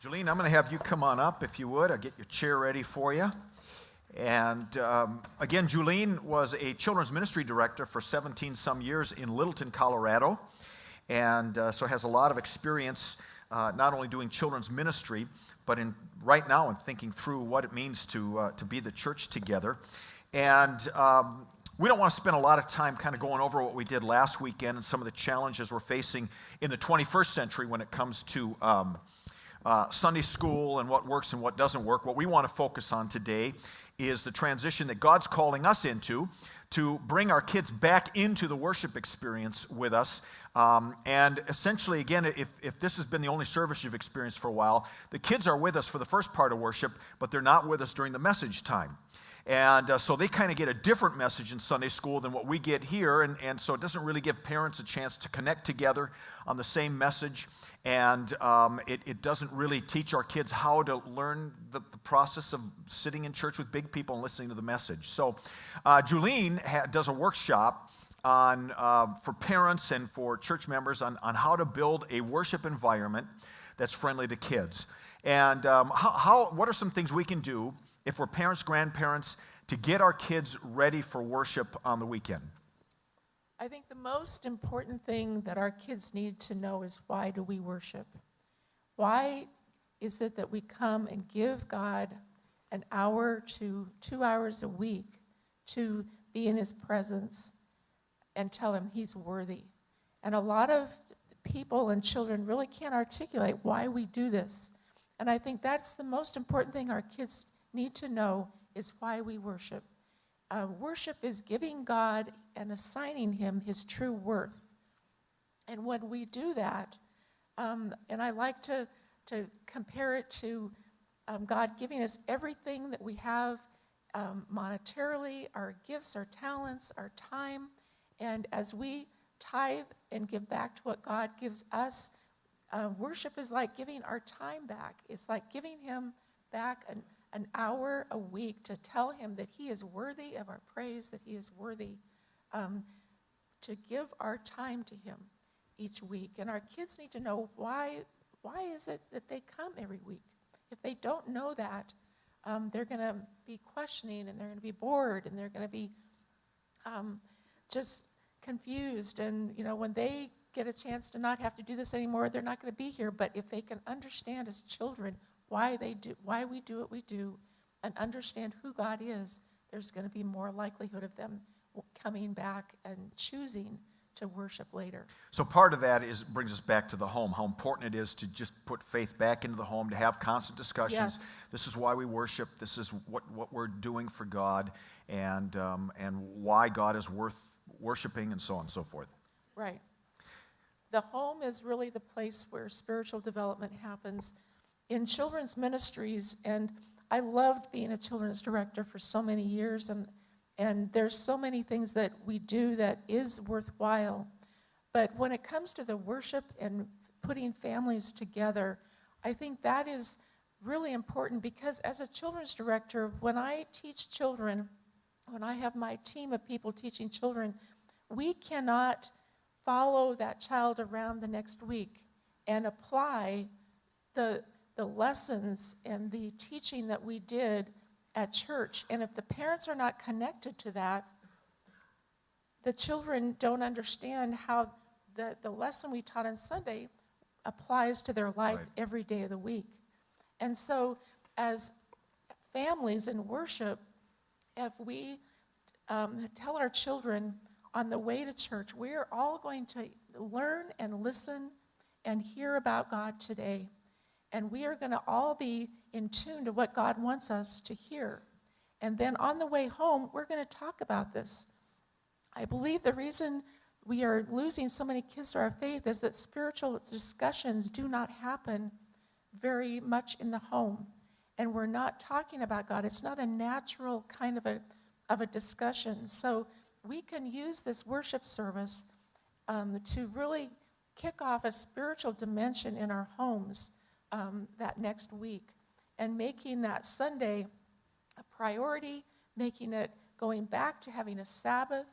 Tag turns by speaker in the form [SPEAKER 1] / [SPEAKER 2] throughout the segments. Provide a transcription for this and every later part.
[SPEAKER 1] Julene, I'm going to have you come on up, if you would. I'll get your chair ready for you. And again, Julene was a children's ministry director for 17-some years in Littleton, Colorado, and so has a lot of experience not only doing children's ministry, but right now in thinking through what it means to be the church together. And we don't want to spend a lot of time kind of going over what we did last weekend and some of the challenges we're facing in the 21st century when it comes to Sunday school and what works and what doesn't work. What we want to focus on today is the transition that God's calling us into to bring our kids back into the worship experience with us. And essentially, again, if this has been the only service you've experienced for a while, the kids are with us for the first part of worship, but they're not with us during the message time. And so they kind of get a different message in Sunday school than what we get here, and so it doesn't really give parents a chance to connect together on the same message, and it doesn't really teach our kids how to learn the process of sitting in church with big people and listening to the message. So Julene does a workshop on for parents and for church members on how to build a worship environment that's friendly to kids. And what are some things we can do if we're parents, grandparents, to get our kids ready for worship on the weekend?
[SPEAKER 2] I think the most important thing that our kids need to know is, why do we worship? Why is it that we come and give God an hour to 2 hours a week to be in his presence and tell him he's worthy? And a lot of people and children really can't articulate why we do this. And I think that's the most important thing our kids need to know, is why we worship. Worship is giving God and assigning him his true worth. And when we do that, and I like to compare it to God giving us everything that we have monetarily, our gifts, our talents, our time, and as we tithe and give back to what God gives us, worship is like giving our time back. It's like giving him back an hour a week to tell him that he is worthy of our praise, that he is worthy to give our time to him each week. And our kids need to know why is it that they come every week. If they don't know that, they're going to be questioning, and they're going to be bored, and they're going to be just confused. And when they get a chance to not have to do this anymore, they're not going to be here. But if they can understand as children why we do what we do, and understand who God is, there's going to be more likelihood of them coming back and choosing to worship later.
[SPEAKER 1] So part of that brings us back to the home, how important it is to just put faith back into the home, to have constant discussions.
[SPEAKER 2] Yes.
[SPEAKER 1] This is why we worship. This is what we're doing for God, and why God is worth worshiping, and so on and so forth.
[SPEAKER 2] Right. The home is really the place where spiritual development happens in children's ministries. And I loved being a children's director for so many years, and there's so many things that we do that is worthwhile. But when it comes to the worship and putting families together, I think that is really important, because as a children's director, when I teach children, when I have my team of people teaching children, we cannot follow that child around the next week and apply the lessons and the teaching that we did at church. And if the parents are not connected to that, the children don't understand how the lesson we taught on Sunday applies to their life every day of the week. And so as families in worship, if we tell our children on the way to church, we're all going to learn and listen and hear about God today. And we are going to all be in tune to what God wants us to hear. And then on the way home, we're going to talk about this. I believe the reason we are losing so many kids to our faith is that spiritual discussions do not happen very much in the home. And we're not talking about God. It's not a natural kind of a discussion. So we can use this worship service to really kick off a spiritual dimension in our homes that next week, and making that Sunday a priority, making it going back to having a Sabbath,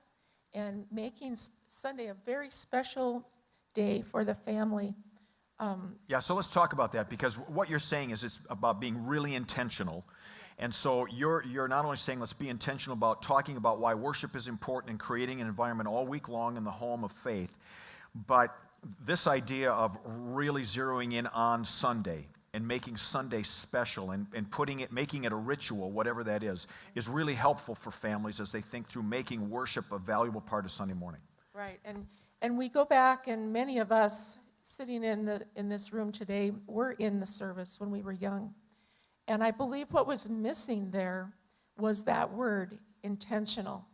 [SPEAKER 2] and making Sunday a very special day for the family.
[SPEAKER 1] Yeah, so let's talk about that, because what you're saying is it's about being really intentional. And so you're not only saying let's be intentional about talking about why worship is important and creating an environment all week long in the home of faith, but this idea of really zeroing in on Sunday and making Sunday special and making it a ritual, whatever that is really helpful for families as they think through making worship a valuable part of Sunday morning.
[SPEAKER 2] Right, and we go back, and many of us sitting in this room today were in the service when we were young. And I believe what was missing there was that word, intentional.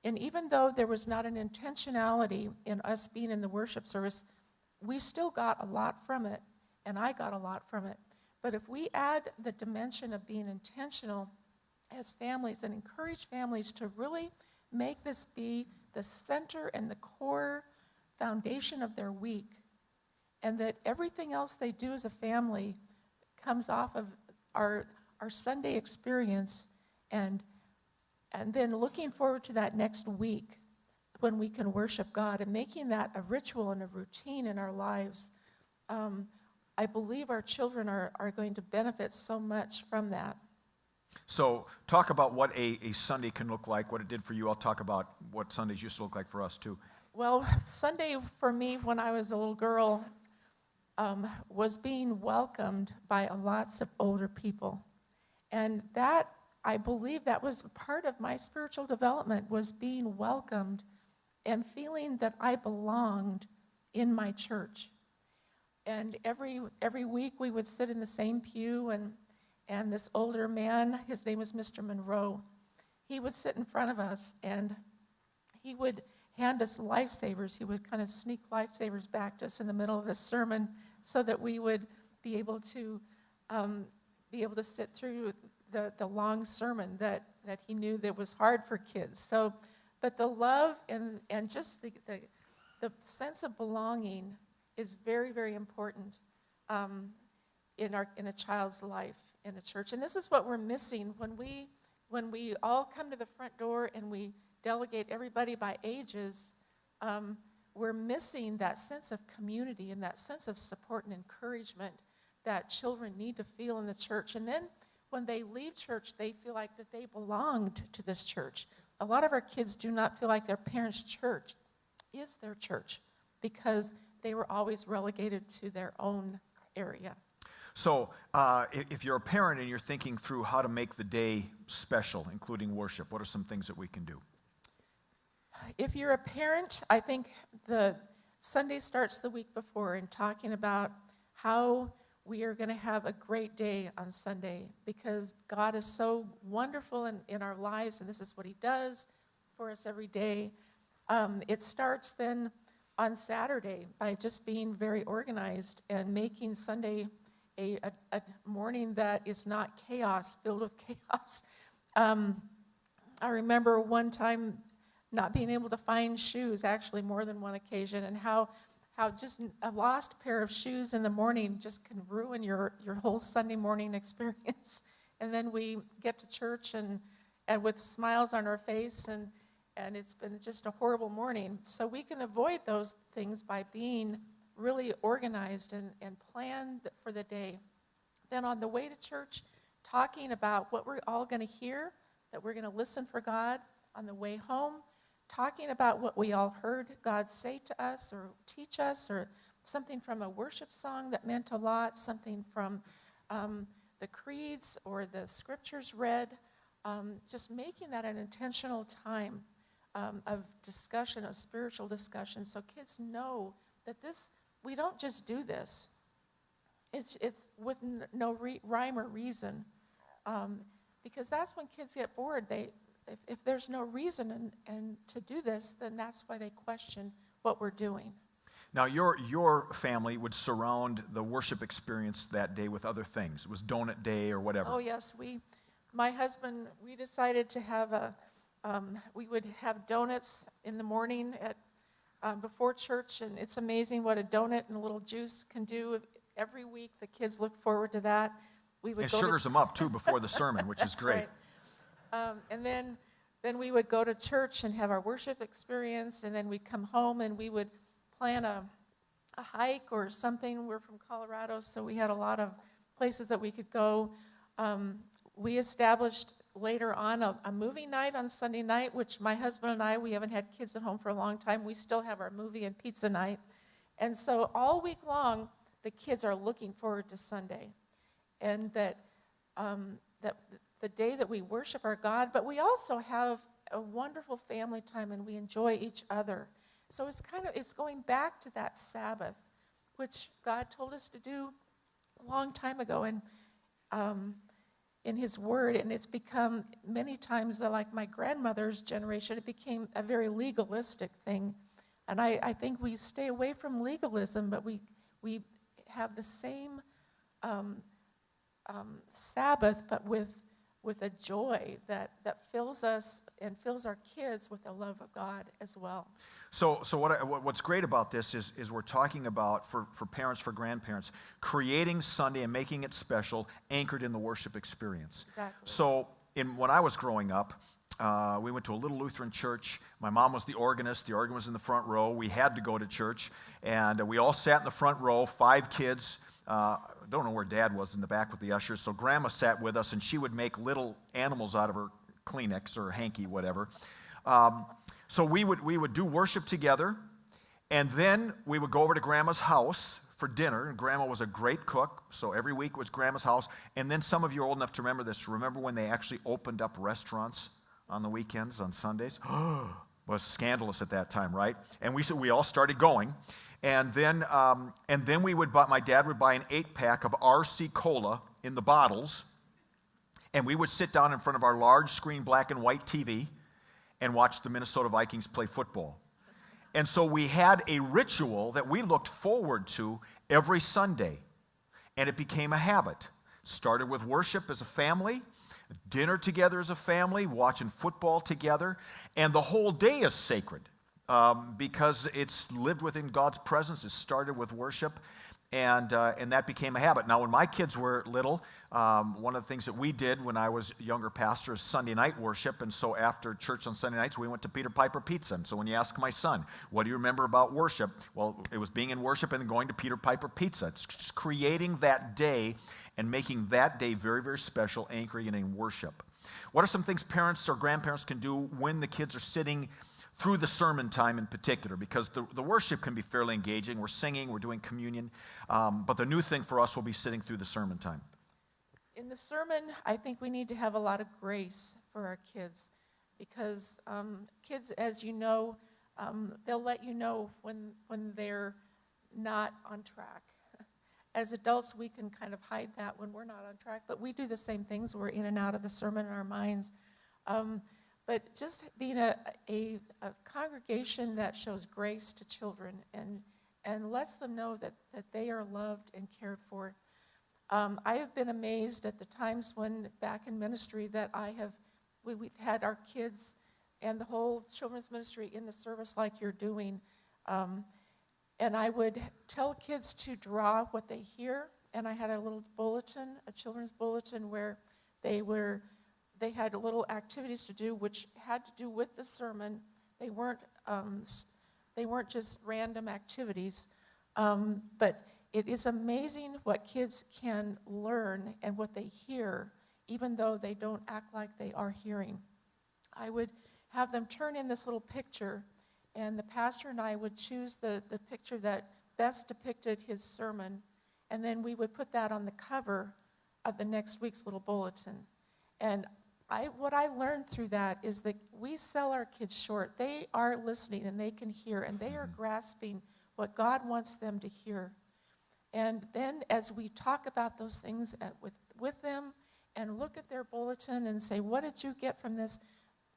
[SPEAKER 2] And even though there was not an intentionality in us being in the worship service, we still got a lot from it, and I got a lot from it. But if we add the dimension of being intentional as families and encourage families to really make this be the center and the core foundation of their week, and that everything else they do as a family comes off of our Sunday experience, and then looking forward to that next week when we can worship God and making that a ritual and a routine in our lives, I believe our children are going to benefit so much from that.
[SPEAKER 1] So talk about what a Sunday can look like, what it did for you. I'll talk about what Sundays used to look like for us too.
[SPEAKER 2] Well, Sunday for me when I was a little girl was being welcomed by lots of older people. And that, I believe that was part of my spiritual development, was being welcomed and feeling that I belonged in my church. And every week we would sit in the same pew, and this older man, his name was Mr. Monroe, he would sit in front of us, and he would hand us lifesavers. He would kind of sneak lifesavers back to us in the middle of the sermon so that we would be able to sit through the long sermon that he knew that was hard for kids. So, but the love and just the sense of belonging is very, very important in a child's life in a church. And this is what we're missing when we all come to the front door and we delegate everybody by ages. We're missing that sense of community and that sense of support and encouragement that children need to feel in the church. And then when they leave church, they feel like that they belonged to this church. A lot of our kids do not feel like their parents' church is their church because they were always relegated to their own area.
[SPEAKER 1] So if you're a parent and you're thinking through how to make the day special, including worship, what are some things that we can do?
[SPEAKER 2] If you're a parent, I think the Sunday starts the week before in talking about how we are going to have a great day on Sunday because God is so wonderful in our lives, and this is what he does for us every day. It starts then on Saturday by just being very organized and making Sunday a morning that is not chaos, filled with chaos. I remember one time not being able to find shoes, actually more than one occasion, and how just a lost pair of shoes in the morning just can ruin your whole Sunday morning experience. And then we get to church and with smiles on our face, and it's been just a horrible morning. So we can avoid those things by being really organized and planned for the day. Then on the way to church, talking about what we're all going to hear, that we're going to listen for God. On the way home, talking about what we all heard God say to us or teach us, or something from a worship song that meant a lot, something from the creeds or the scriptures read, just making that an intentional time of discussion, of spiritual discussion, so kids know that we don't just do this. It's with no rhyme or reason, because that's when kids get bored. If there's no reason and to do this, then that's why they question what we're doing.
[SPEAKER 1] Now, your family would surround the worship experience that day with other things. It was donut day or whatever.
[SPEAKER 2] Oh yes, my husband, we decided to have we would have donuts in the morning before church, and it's amazing what a donut and a little juice can do. Every week, the kids look forward to that.
[SPEAKER 1] And sugars them up too before the sermon, which is great.
[SPEAKER 2] Right. And then we would go to church and have our worship experience, and then we'd come home and we would plan a a hike or something. We're from Colorado, so we had a lot of places that we could go. We established later on a movie night on Sunday night, which my husband and I, we haven't had kids at home for a long time. We still have our movie and pizza night. And so all week long, the kids are looking forward to Sunday. And that the day that we worship our God, but we also have a wonderful family time and we enjoy each other. So it's going back to that Sabbath, which God told us to do a long time ago in His Word, and it's become many times, like my grandmother's generation, it became a very legalistic thing. And I think we stay away from legalism, but we have the same Sabbath, but with a joy that fills us and fills our kids with the love of God as well.
[SPEAKER 1] So what's great about this is we're talking about, for parents, for grandparents, creating Sunday and making it special, anchored in the worship experience.
[SPEAKER 2] Exactly.
[SPEAKER 1] So when I was growing up, we went to a little Lutheran church. My mom was the organist. The organ was in the front row. We had to go to church. And we all sat in the front row, 5 kids. I don't know where Dad was in the back with the ushers. So Grandma sat with us, and she would make little animals out of her Kleenex or hanky, whatever. So we would do worship together, and then we would go over to Grandma's house for dinner. And Grandma was a great cook, so every week was Grandma's house. And then some of you are old enough to remember this. Remember when they actually opened up restaurants on the weekends, on Sundays? Was scandalous at that time, right? And we all started going. And then my dad would buy an 8-pack of RC Cola in the bottles, and we would sit down in front of our large screen black and white TV and watch the Minnesota Vikings play football. And so we had a ritual that we looked forward to every Sunday, and it became a habit. Started with worship as a family, dinner together as a family, watching football together, and the whole day is sacred. Because it's lived within God's presence. It started with worship, and that became a habit. Now, when my kids were little, one of the things that we did when I was a younger pastor is Sunday night worship, and so after church on Sunday nights, we went to Peter Piper Pizza. And so when you ask my son, what do you remember about worship? Well, it was being in worship and going to Peter Piper Pizza. It's just creating that day and making that day very, very special, anchoring it in worship. What are some things parents or grandparents can do when the kids are sitting through the sermon time in particular? Because the worship can be fairly engaging. We're singing, we're doing communion, but the new thing for us will be sitting through the sermon time.
[SPEAKER 2] In the sermon, I think we need to have a lot of grace for our kids, because kids, as you know, they'll let you know when they're not on track. As adults, we can kind of hide that when we're not on track, but we do the same things. We're in and out of the sermon in our minds. But just being a congregation that shows grace to children and lets them know that they are loved and cared for. I have been amazed at the times when back in ministry that we've had our kids and the whole children's ministry in the service like you're doing. And I would tell kids to draw what they hear, and I had a little bulletin, a children's bulletin, where they had little activities to do which had to do with the sermon. They weren't just random activities, but it is amazing what kids can learn and what they hear, even though they don't act like they are hearing. I would have them turn in this little picture, and the pastor and I would choose the picture that best depicted his sermon, and then we would put that on the cover of the next week's little bulletin. And what I learned through that is that we sell our kids short. They are listening and they can hear, and they are grasping what God wants them to hear. And then as we talk about those things with them and look at their bulletin and say, what did you get from this?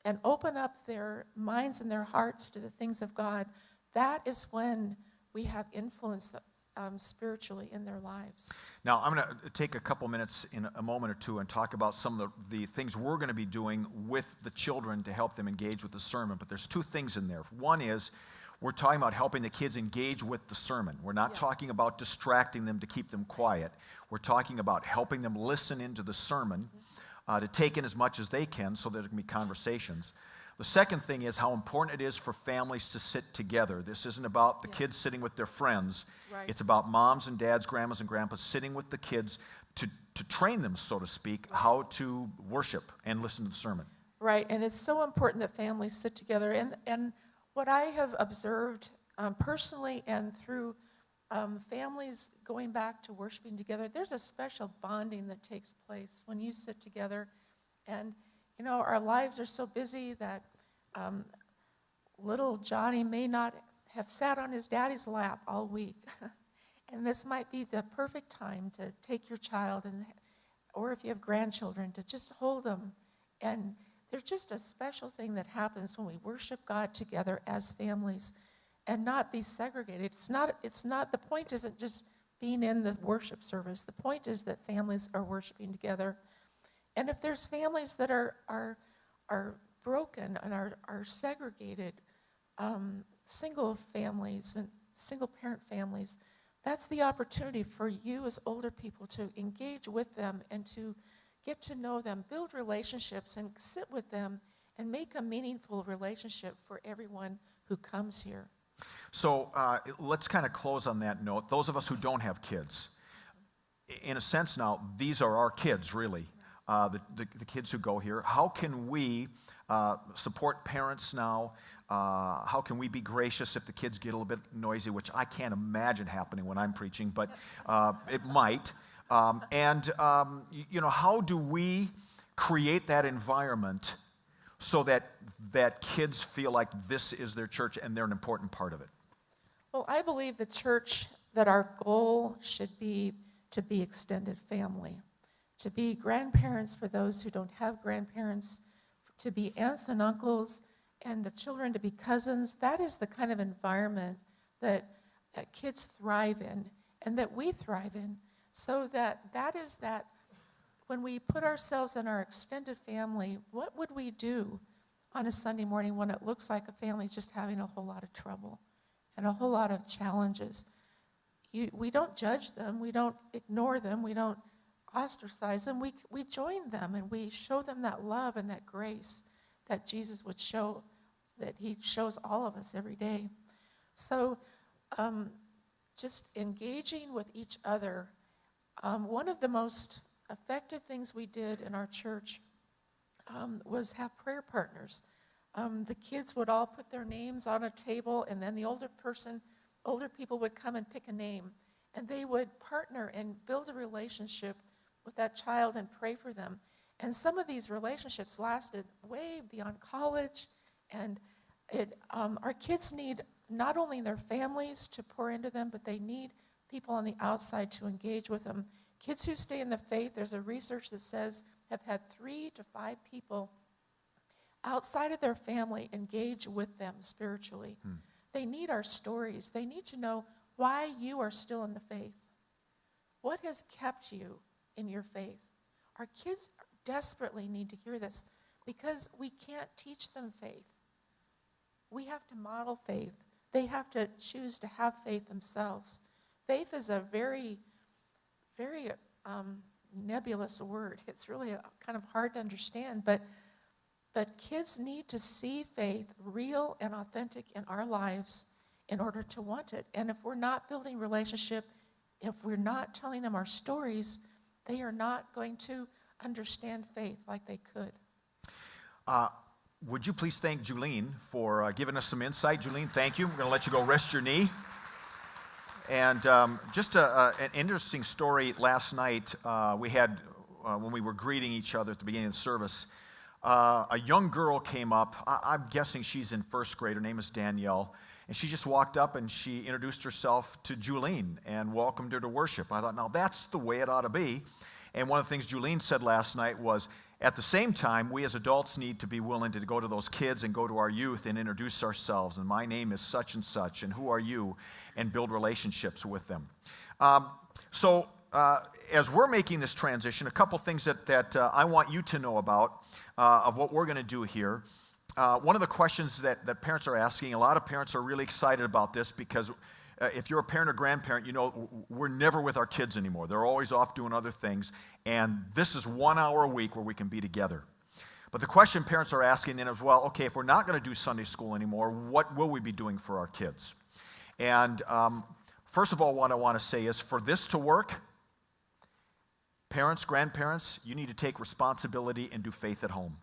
[SPEAKER 2] And open up their minds and their hearts to the things of God, that is when we have influence spiritually in their lives.
[SPEAKER 1] Now, I'm going to take a couple minutes in a moment or two and talk about some of the things we're going to be doing with the children to help them engage with the sermon. But there's 2 things in there. One is we're talking about helping the kids engage with the sermon. We're not talking about distracting them to keep them quiet. We're talking about helping them listen into the sermon, to take in as much as they can so there can be conversations. The second thing is how important it is for families to sit together. This isn't about the kids sitting with their friends.
[SPEAKER 2] Right.
[SPEAKER 1] It's about moms and dads, grandmas and grandpas sitting with the kids to train them, so to speak, how to worship and listen to the sermon.
[SPEAKER 2] Right, and it's so important that families sit together. And what I have observed personally and through families going back to worshiping together, there's a special bonding that takes place when you sit together. And, you know, our lives are so busy that little Johnny may not have sat on his daddy's lap all week. And this might be the perfect time to take your child, or if you have grandchildren, to just hold them. And there's just a special thing that happens when we worship God together as families and not be segregated. It's not, the point isn't just being in the worship service. The point is that families are worshiping together. And if there's families that are broken and are segregated, single families and single parent families, that's the opportunity for you as older people to engage with them and to get to know them, build relationships, and sit with them and make a meaningful relationship for everyone who comes here.
[SPEAKER 1] So let's kind of close on that note. Those of us who don't have kids, in a sense now, these are our kids, really, the kids who go here. How can we support parents now? How can we be gracious if the kids get a little bit noisy, which I can't imagine happening when I'm preaching, but it might. You know, how do we create that environment so that kids feel like this is their church and they're an important part of it?
[SPEAKER 2] Well, I believe the church, that our goal should be to be extended family, to be grandparents for those who don't have grandparents, to be aunts and uncles, and the children to be cousins. That is the kind of environment that kids thrive in and that we thrive in. So that is that when we put ourselves in our extended family, what would we do on a Sunday morning when it looks like a family just having a whole lot of trouble and a whole lot of challenges? We don't judge them, we don't ignore them, we don't ostracize them, we join them and we show them that love and that grace that Jesus would show, that he shows all of us every day. So just engaging with each other. One of the most effective things we did in our church was have prayer partners. The kids would all put their names on a table, and then the older people would come and pick a name, and they would partner and build a relationship with that child and pray for them. And some of these relationships lasted way beyond college, and our kids need not only their families to pour into them, but they need people on the outside to engage with them. Kids who stay in the faith, there's a research that says, have had 3 to 5 people outside of their family engage with them spiritually. They need our stories. They need to know why you are still in the faith. What has kept you in your faith? Our kids desperately need to hear this because we can't teach them faith. We have to model faith. They have to choose to have faith themselves. Faith is a very, very nebulous word. It's really kind of hard to understand, but kids need to see faith real and authentic in our lives in order to want it. And if we're not building relationship, if we're not telling them our stories, they are not going to understand faith like they could.
[SPEAKER 1] Would you please thank Julene for giving us some insight? Julene, thank you. We're going to let you go rest your knee. And just an interesting story last night we had when we were greeting each other at the beginning of the service. A young girl came up. I'm guessing she's in first grade. Her name is Danielle. And she just walked up and she introduced herself to Julene and welcomed her to worship. I thought, now that's the way it ought to be. And one of the things Julene said last night was, at the same time, we as adults need to be willing to go to those kids and go to our youth and introduce ourselves. And my name is such and such, and who are you? And build relationships with them. So as we're making this transition, a couple things that I want you to know about of what we're going to do here. One of the questions that parents are asking, a lot of parents are really excited about this because if you're a parent or grandparent, you know we're never with our kids anymore. They're always off doing other things, and this is 1 hour a week where we can be together. But the question parents are asking then is, well, okay, if we're not going to do Sunday school anymore, what will we be doing for our kids? And first of all, what I want to say is for this to work, parents, grandparents, you need to take responsibility and do faith at home.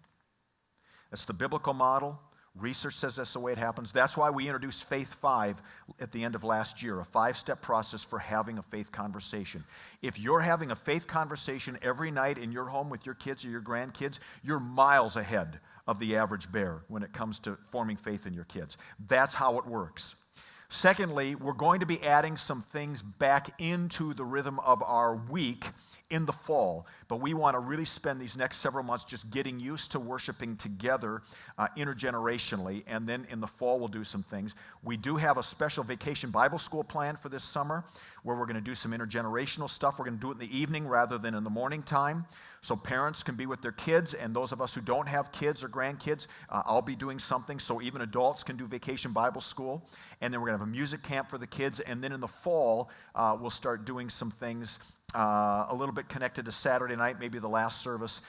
[SPEAKER 1] That's the biblical model. Research says that's the way it happens. That's why we introduced Faith 5 at the end of last year, a 5-step process for having a faith conversation. If you're having a faith conversation every night in your home with your kids or your grandkids, you're miles ahead of the average bear when it comes to forming faith in your kids. That's how it works. Secondly, we're going to be adding some things back into the rhythm of our week in the fall, but we want to really spend these next several months just getting used to worshiping together intergenerationally, and then in the fall we'll do some things. We do have a special vacation Bible school planned for this summer where we're going to do some intergenerational stuff. We're going to do it in the evening rather than in the morning time, so parents can be with their kids, and those of us who don't have kids or grandkids, I'll be doing something so even adults can do vacation Bible school. And then we're going to have a music camp for the kids, and then in the fall we'll start doing some things a little bit connected to Saturday night, maybe the last service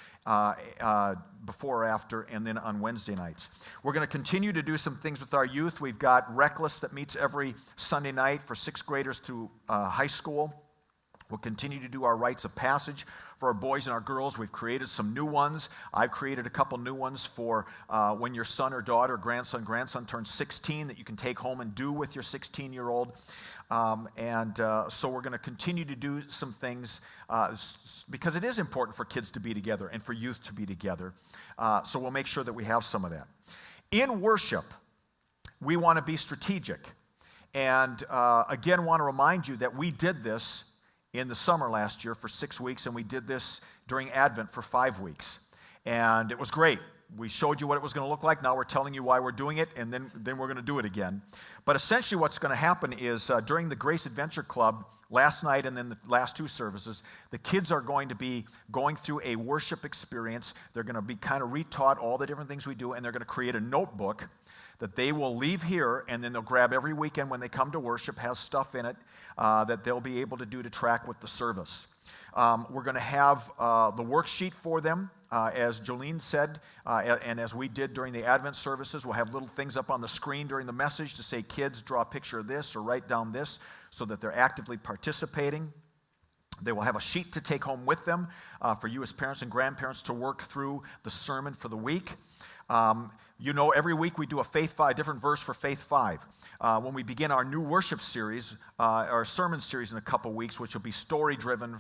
[SPEAKER 1] before or after, and then on Wednesday nights. We're going to continue to do some things with our youth. We've got Reckless that meets every Sunday night for 6th graders through high school. We'll continue to do our rites of passage for our boys and our girls. We've created some new ones. I've created a couple new ones for when your son or daughter, grandson turns 16 that you can take home and do with your 16-year-old. So we're going to continue to do some things because it is important for kids to be together and for youth to be together. So we'll make sure that we have some of that. In worship, we want to be strategic. And again, want to remind you that we did this in the summer last year for 6 weeks, and we did this during Advent for 5 weeks. And it was great. We showed you what it was going to look like. Now we're telling you why we're doing it, and then we're going to do it again. But essentially what's going to happen is during the Grace Adventure Club last night and then the last 2 services, the kids are going to be going through a worship experience. They're going to be kind of retaught all the different things we do, and they're going to create a notebook that they will leave here, and then they'll grab every weekend when they come to worship, has stuff in it that they'll be able to do to track with the service. We're going to have the worksheet for them, as Jolene said, and as we did during the Advent services. We'll have little things up on the screen during the message to say, kids, draw a picture of this or write down this, so that they're actively participating. They will have a sheet to take home with them for you as parents and grandparents to work through the sermon for the week. You know, every week we do a Faith 5, different verse for Faith 5. When we begin our new worship series, our sermon series in a couple weeks, which will be story-driven,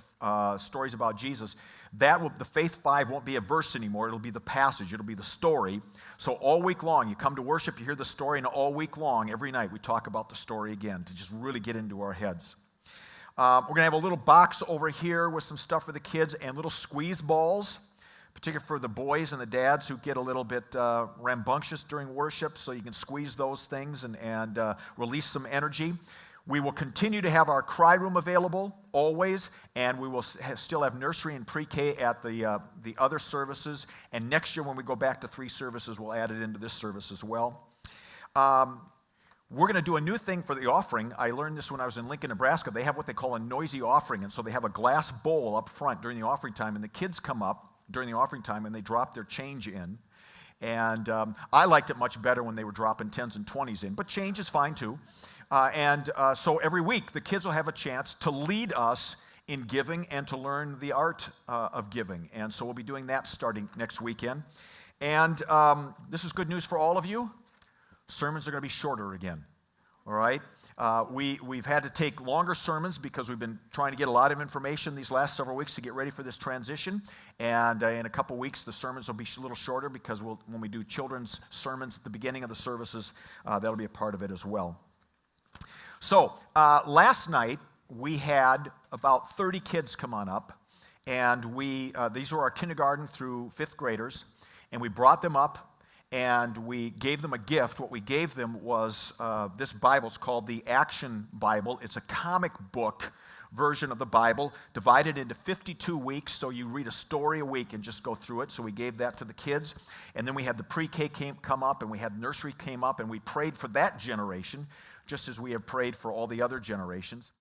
[SPEAKER 1] stories about Jesus, the Faith 5 won't be a verse anymore. It'll be the passage. It'll be the story. So all week long, you come to worship, you hear the story, and all week long, every night, we talk about the story again to just really get into our heads. We're going to have a little box over here with some stuff for the kids and little squeeze balls, particularly for the boys and the dads who get a little bit rambunctious during worship, so you can squeeze those things and release some energy. We will continue to have our cry room available always, and we will still have nursery and pre-K at the other services. And next year when we go back to 3 services, we'll add it into this service as well. We're going to do a new thing for the offering. I learned this when I was in Lincoln, Nebraska. They have what they call a noisy offering, and so they have a glass bowl up front during the offering time, and the kids come up during the offering time and they drop their change in. And I liked it much better when they were dropping 10s and 20s in, but change is fine too. So every week the kids will have a chance to lead us in giving and to learn the art of giving. And so we'll be doing that starting next weekend. And this is good news for all of you. Sermons are going to be shorter again, all right? We've had to take longer sermons because we've been trying to get a lot of information these last several weeks to get ready for this transition. And in a couple weeks, the sermons will be a little shorter because when we do children's sermons at the beginning of the services, that'll be a part of it as well. So last night, we had about 30 kids come on up, and these were our kindergarten through 5th graders, and we brought them up. And we gave them a gift. What we gave them was this Bible. It's called the Action Bible. It's a comic book version of the Bible, divided into 52 weeks, so you read a story a week and just go through it. So we gave that to the kids. And then we had the pre-K come up, and we had nursery came up, and we prayed for that generation, just as we have prayed for all the other generations.